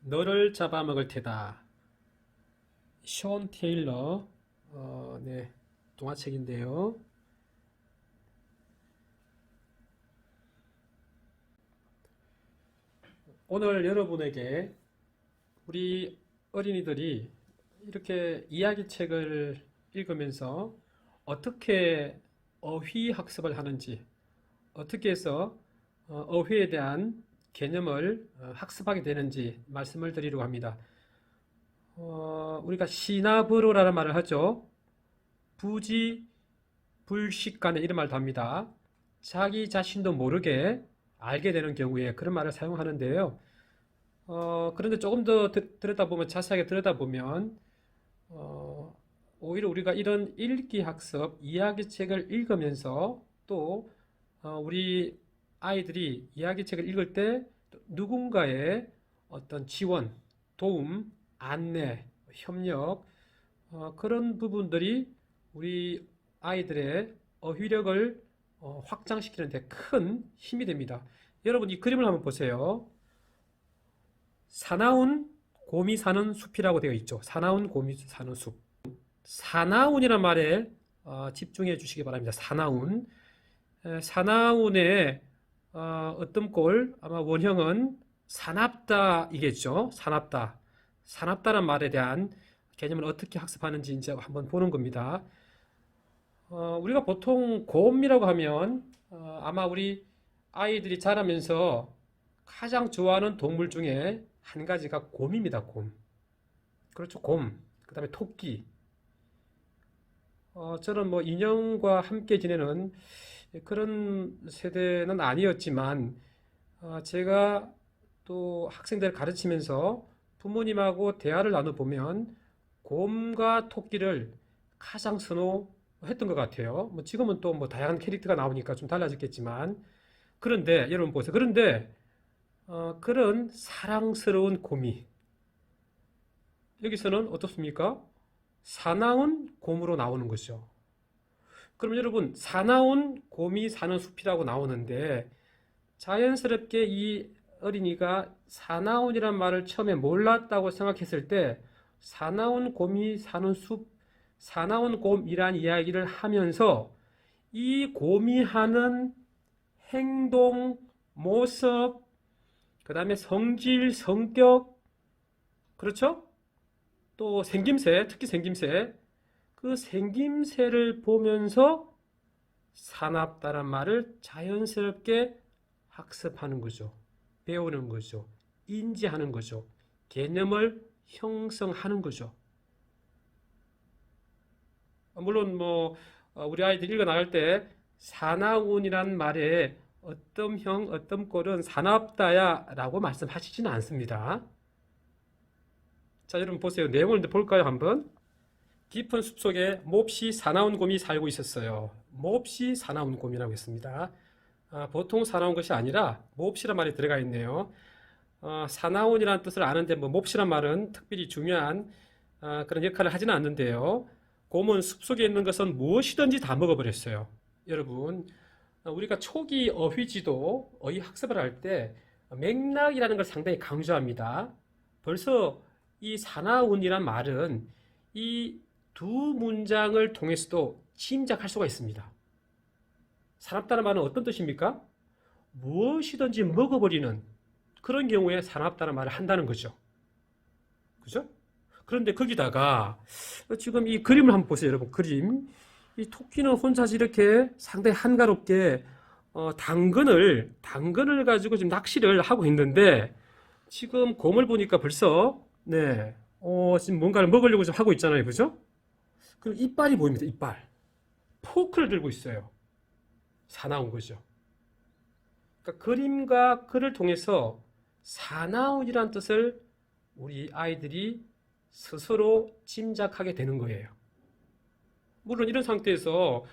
너를 잡아먹을 테다. 션 테일러 네, 동화책인데요. 오늘 여러분에게 우리 어린이들이 이렇게 이야기책을 읽으면서 어떻게 어휘 학습을 하는지, 어떻게 해서 어휘에 대한 개념을 학습하게 되는지 말씀을 드리려고 합니다. 우리가 시나브로라는 말을 하죠. 부지, 불식간에 이런 말도 합니다. 자기 자신도 모르게 알게 되는 경우에 그런 말을 사용하는데요. 그런데 조금 더 들여다보면, 자세하게 들여다보면, 오히려 우리가 이런 읽기 학습, 이야기책을 읽으면서 또, 우리 아이들이 이야기책을 읽을 때 누군가의 어떤 지원, 도움, 안내, 협력, 그런 부분들이 우리 아이들의 어휘력을 확장시키는 데 큰 힘이 됩니다. 여러분, 이 그림을 한번 보세요. 사나운 곰이 사는 숲이라고 되어 있죠. 사나운 곰이 사는 숲. 사나운이란 말에 집중해 주시기 바랍니다. 사나운. 사나운의 어떤 아마 원형은 사납다이겠죠. 사납다. 사납다란 말에 대한 개념을 어떻게 학습하는지 이제 한번 보는 겁니다. 우리가 보통 곰이라고 하면 아마 우리 아이들이 자라면서 가장 좋아하는 동물 중에 한 가지가 곰입니다. 곰. 그렇죠. 곰. 그 다음에 토끼. 저는 뭐 인형과 함께 지내는 그런 세대는 아니었지만 제가 또 학생들을 가르치면서 부모님하고 대화를 나눠보면 곰과 토끼를 가장 선호했던 것 같아요. 뭐 지금은 또 뭐 다양한 캐릭터가 나오니까 좀 달라졌겠지만, 그런데 여러분 보세요. 그런데 그런 사랑스러운 곰이 여기서는 어떻습니까? 사나운 곰으로 나오는 거죠. 그럼 여러분, 사나운 곰이 사는 숲이라고 나오는데 자연스럽게 이 어린이가 사나운이란 말을 처음에 몰랐다고 생각했을 때 사나운 곰이 사는 숲, 사나운 곰이란 이야기를 하면서 이 곰이 하는 행동, 모습, 그 다음에 성질, 성격, 그렇죠? 또 생김새, 특히 생김새, 그 생김새를 보면서 사납다란 말을 자연스럽게 학습하는 거죠. 배우는 거죠. 인지하는 거죠. 개념을 형성하는 거죠. 물론 뭐 우리 아이들 읽어 나갈 때 사나운이란 말에 어떤 형, 어떤 꼴은 사납다야 라고 말씀하시지는 않습니다. 자, 여러분 보세요. 내용을 볼까요, 한번? 깊은 숲속에 몹시 사나운 곰이 살고 있었어요. 몹시 사나운 곰이라고 했습니다. 보통 사나운 것이 아니라 몹시란 말이 들어가 있네요. 사나운이라는 뜻을 아는데 뭐 몹시란 말은 특별히 중요한 그런 역할을 하지는 않는데요. 곰은 숲속에 있는 것은 무엇이든지 다 먹어버렸어요. 여러분, 우리가 초기 어휘지도 어휘 학습을 할 때 맥락이라는 걸 상당히 강조합니다. 벌써 이 사나운이란 말은 이 두 문장을 통해서도 짐작할 수가 있습니다. 사납다는 말은 어떤 뜻입니까? 무엇이든지 먹어버리는 그런 경우에 사납다는 말을 한다는 거죠. 그죠? 그런데 거기다가 지금 이 그림을 한번 보세요, 여러분. 그림. 이 토끼는 혼자서 이렇게 상당히 한가롭게 당근을 가지고 지금 낚시를 하고 있는데 지금 곰을 보니까 벌써 지금 뭔가를 먹으려고 좀 하고 있잖아요, 그죠? 그리고 이빨이 보입니다, 이빨. 포크를 들고 있어요. 사나운 거죠. 그러니까 그림과 글을 통해서 사나운이란 뜻을 우리 아이들이 스스로 짐작하게 되는 거예요. 물론 이런 상태에서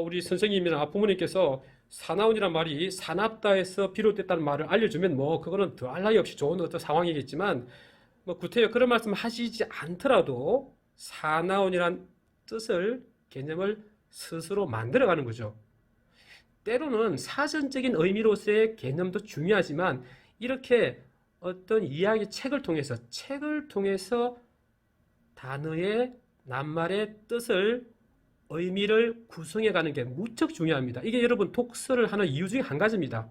우리 선생님이나 부모님께서 사나운이란 말이 사납다에서 비롯됐다는 말을 알려주면 뭐 그거는 더할 나위 없이 좋은 어떤 상황이겠지만 뭐 구태여 그런 말씀 하시지 않더라도 사나운이란 뜻을 개념을 스스로 만들어가는 거죠. 때로는 사전적인 의미로서의 개념도 중요하지만 이렇게 어떤 이야기 책을 통해서 단어의 낱말의 뜻을 의미를 구성해 가는 게 무척 중요합니다. 이게 여러분 독서를 하는 이유 중에 한 가지입니다.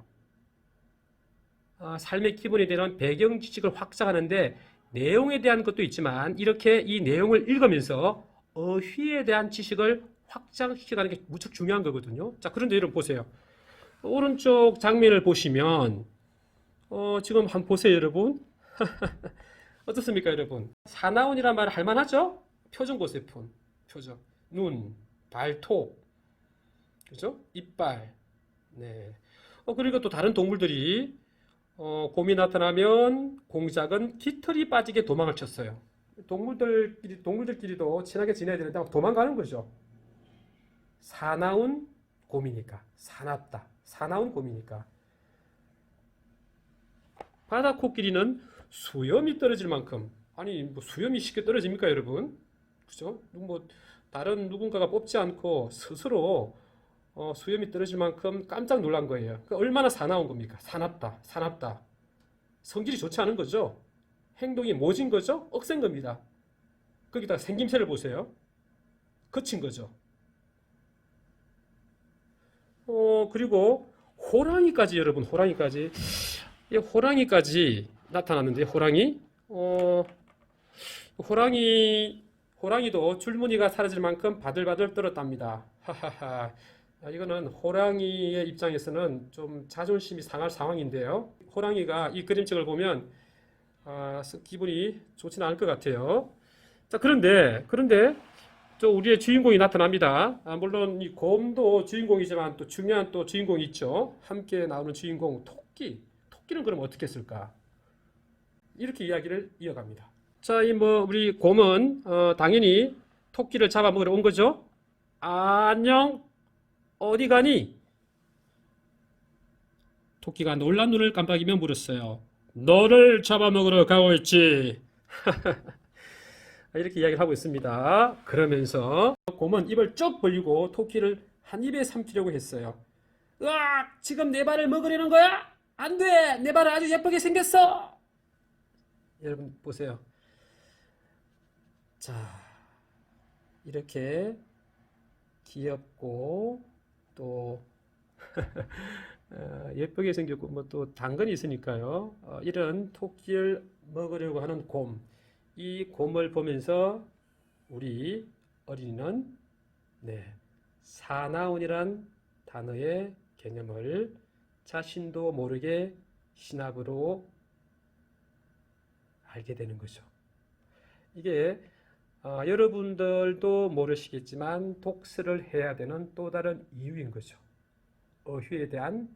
삶의 기본이 되는 배경 지식을 확장하는데 내용에 대한 것도 있지만 이렇게 이 내용을 읽으면서 어휘에 대한 지식을 확장시켜가는 게 무척 중요한 거거든요. 자, 그런데 여러분 보세요. 오른쪽 장면을 보시면 지금 한번 보세요, 여러분. 어떻습니까, 여러분? 사나운이란 말 할만하죠? 표정 보세요, 표정. 눈, 발톱, 그죠? 이빨. 네. 그리고 또 다른 동물들이 곰이 나타나면 공작은 깃털이 빠지게 도망을 쳤어요. 동물들끼리도 친하게 지내야 되는데 도망가는 거죠. 사나운 곰이니까. 사납다. 사나운 곰이니까. 바다 코끼리는 수염이 떨어질 만큼, 아니 뭐 수염이 쉽게 떨어집니까, 여러분? 그죠? 뭐 다른 누군가가 뽑지 않고 스스로 수염이 떨어질 만큼 깜짝 놀란 거예요. 그러니까 얼마나 사나운 겁니까? 사납다. 성질이 좋지 않은 거죠. 행동이 모진 거죠. 억센 겁니다. 거기다 생김새를 보세요. 거친 거죠. 그리고 호랑이까지, 여러분, 호랑이까지 나타났는데, 호랑이도 줄무늬가 사라질 만큼 바들바들 떨었답니다. 하하하. 이거는 호랑이의 입장에서는 좀 자존심이 상할 상황인데요. 호랑이가 이 그림책을 보면 기분이 좋지는 않을 것 같아요. 자, 그런데 저 우리의 주인공이 나타납니다. 물론 이 곰도 주인공이지만 또 중요한 또 주인공이 있죠. 함께 나오는 주인공 토끼. 토끼는 그럼 어떻게 했을까? 이렇게 이야기를 이어갑니다. 자, 우리 곰은 당연히 토끼를 잡아먹으러 온 거죠. 안녕, 어디 가니? 토끼가 놀란 눈을 깜빡이며 물었어요. 너를 잡아먹으러 가고 있지. 이렇게 이야기를 하고 있습니다. 그러면서 곰은 입을 쭉 벌리고 토끼를 한 입에 삼키려고 했어요. 으악! 지금 내 발을 먹으려는 거야? 안 돼! 내 발은 아주 예쁘게 생겼어! 여러분 보세요. 자, 이렇게 귀엽고 또 예쁘게 생겼고 뭐 또 당근이 있으니까요. 이런 토끼를 먹으려고 하는 곰. 이 곰을 보면서 우리 어린이는 사나운이란 단어의 개념을 자신도 모르게 신압으로 알게 되는 거죠. 이게 여러분들도 모르시겠지만 독서를 해야 되는 또 다른 이유인 거죠. 어휘에 대한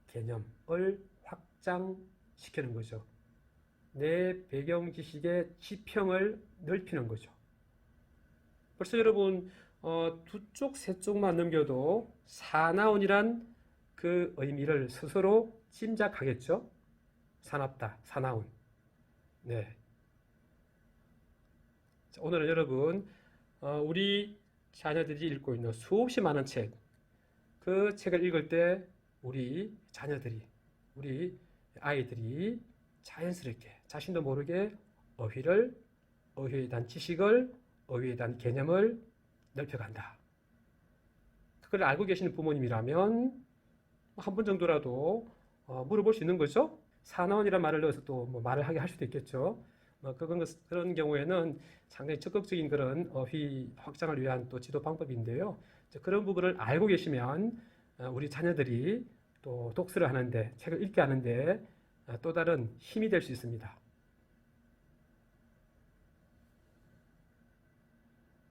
개념을 확장시키는 거죠. 내 배경 지식의 지평을 넓히는 거죠. 벌써 여러분 두 쪽, 세 쪽만 넘겨도 사나운이란 그 의미를 스스로 짐작하겠죠. 사납다, 사나운. 네. 자, 오늘은 여러분 우리 자녀들이 읽고 있는 수없이 많은 책, 그 책을 읽을 때 우리 자녀들이, 우리 아이들이 자연스럽게 자신도 모르게 어휘에 대한 지식을, 어휘에 대한 개념을 넓혀간다. 그걸 알고 계시는 부모님이라면 한 번 정도라도 물어볼 수 있는 거죠. 사나운이라는 말을 넣어서 또 뭐 말을 하게 할 수도 있겠죠. 그런 경우에는 상당히 적극적인 그런 어휘 확장을 위한 또 지도 방법인데요. 그런 부분을 알고 계시면 우리 자녀들이 또 독서를 하는데, 책을 읽게 하는데 또 다른 힘이 될 수 있습니다.